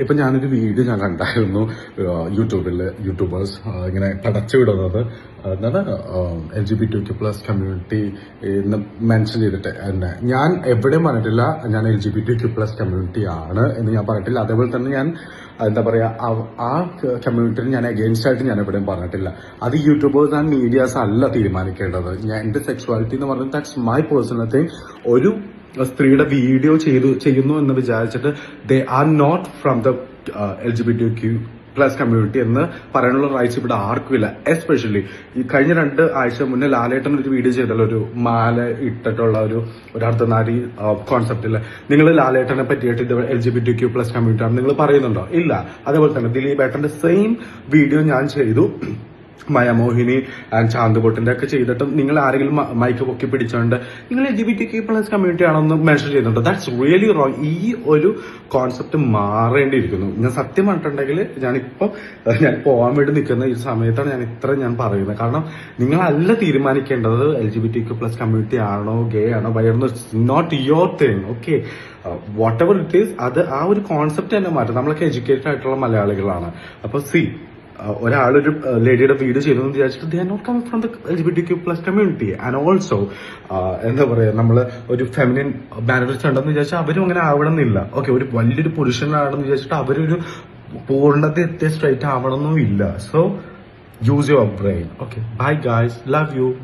ഇപ്പൊ ഞാനൊരു വീഡിയോ ഞാൻ കണ്ടായിരുന്നു യൂട്യൂബേഴ്സ് ഇങ്ങനെ പടച്ചു വിടുന്നത് എന്താണ് LGBTQ+ കമ്മ്യൂണിറ്റി എന്ന് മെൻഷൻ ചെയ്തിട്ട് എന്നെ ഞാൻ എവിടെയും പറഞ്ഞിട്ടില്ല ഞാൻ LGBTQ+ കമ്മ്യൂണിറ്റി ആണ് എന്ന് ഞാൻ പറഞ്ഞിട്ടില്ല. അതേപോലെ തന്നെ ഞാൻ എന്താ പറയാ ആ കമ്മ്യൂണിറ്റിയിൽ ഞാൻ അഗെയിൻസ്റ്റ് ആയിട്ട് ഞാൻ എവിടെയും പറഞ്ഞിട്ടില്ല. അത് യൂട്യൂബേഴ്സ് ആൻഡ് മീഡിയാസ് അല്ല തീരുമാനിക്കേണ്ടത്. എന്റെ സെക്സ്വാലിറ്റി എന്ന് പറയുന്നത് ദാറ്റ്സ് മൈ പേഴ്സണൽ തിങ്. ഒരു സ്ത്രീയുടെ വീഡിയോ ചെയ്യുന്നു എന്ന് വിചാരിച്ചിട്ട് they are not from the LGBTQ+ community എന്ന് പറയാനുള്ള റൈറ്റ്സ് ഇവിടെ ആർക്കുമില്ല. എസ്പെഷ്യലി ഈ കഴിഞ്ഞ 2 ആഴ്ച മുന്നേ ലാലേട്ടൻ ഒരു വീഡിയോ ചെയ്തല്ലോ, ഒരു മാല ഇട്ടിട്ടുള്ള ഒരു അർദ്ധനാരി കോൺസെപ്റ്റില്. നിങ്ങൾ ലാലേട്ടനെ പറ്റിയിട്ട് ഇത് LGBTQ+ കമ്മ്യൂണിറ്റി ആണ് നിങ്ങൾ പറയുന്നുണ്ടോ? ഇല്ല. അതേപോലെ തന്നെ ദിലീപേട്ടന്റെ സെയിം വീഡിയോ ഞാൻ ചെയ്തു, മയമോഹിനി ആൻഡ് ചാന്തുപൊട്ടിന്റെ ഒക്കെ ചെയ്തിട്ടും നിങ്ങൾ ആരെങ്കിലും മൈക്ക് പൊക്കി പിടിച്ചോണ്ട് നിങ്ങൾ LGBTQ+ കമ്മ്യൂണിറ്റി ആണെന്ന് മെൻഷൻ ചെയ്യുന്നുണ്ട്. That's really wrong. ഈ ഒരു കോൺസെപ്റ്റ് മാറേണ്ടിയിരിക്കുന്നു. ഞാൻ സത്യം പറഞ്ഞിട്ടുണ്ടെങ്കിൽ ഞാൻ പോകാൻ വേണ്ടി നിൽക്കുന്ന ഈ സമയത്താണ് ഞാൻ പറയുന്നത്. കാരണം നിങ്ങളല്ല തീരുമാനിക്കേണ്ടത് LGBTQ+ കമ്മ്യൂണിറ്റി ആണോ, ഗേ ആണോ, ബൈ ആണോ. Not your thing. Okay, whatever it is, അത് ആ ഒരു കോൺസെപ്റ്റ് തന്നെ മാറ്റും. നമ്മളൊക്കെ എഡ്യൂക്കേറ്റഡ് ആയിട്ടുള്ള മലയാളികളാണ്. അപ്പൊ ഒരാളൊരു ലേഡിയുടെ വീഡിയോ ചെയ്തെന്ന് വിചാരിച്ചിട്ട് they are not coming from the LGBTQ+ community. And also എന്താ പറയാ, നമ്മള് ഒരു ഫെമിനിൻ മാനേഴ്സ് ഉണ്ടെന്ന് വിചാരിച്ചാൽ അവരും അങ്ങനെ ആവണമെന്നില്ല. ഓക്കെ, ഒരു വലിയൊരു പുരുഷനാണെന്ന് വിചാരിച്ചിട്ട് അവരൊരു പൂർണ്ണത എത്തിയ സ്ട്രൈറ്റ് ആവണമെന്നും ഇല്ല. So use your brain. Okay, bye guys, love you, by.